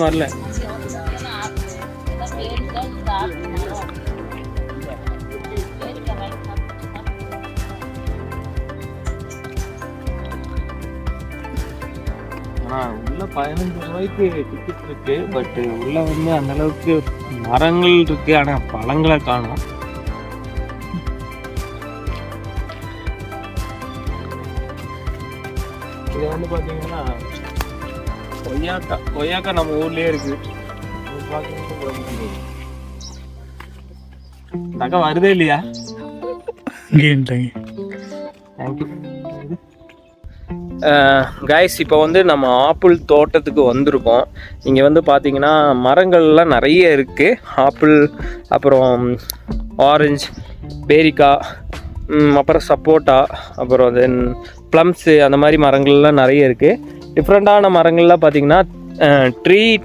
வரல. உள்ள 15 ரூபாய்க்கு டிக்கெட் இருக்கு. பட் உள்ள வந்து அந்த அளவுக்கு மரங்கள் இருக்கு, ஆனா பழங்களை காணோம். இது வந்து பாத்தீங்கன்னா கொய்யாக்கா நம்ம ஊர்லயே இருக்கு. தக்க வருதே இல்லையா? Thank you guys. இப்போ வந்து நம்ம ஆப்பிள் தோட்டத்துக்கு வந்திருக்கோம். இங்கே வந்து பார்த்தீங்கன்னா மரங்கள்லாம் நிறைய இருக்குது. ஆப்பிள், அப்புறம் ஆரஞ்சு, பேரிக்காய், அப்புறம் சப்போட்டா, அப்புறம் தென் ப்ளம்ஸு, அந்த மாதிரி மரங்கள்லாம் நிறைய இருக்குது. டிஃப்ரெண்ட்டான மரங்கள்லாம் பார்த்திங்கன்னா ட்ரீ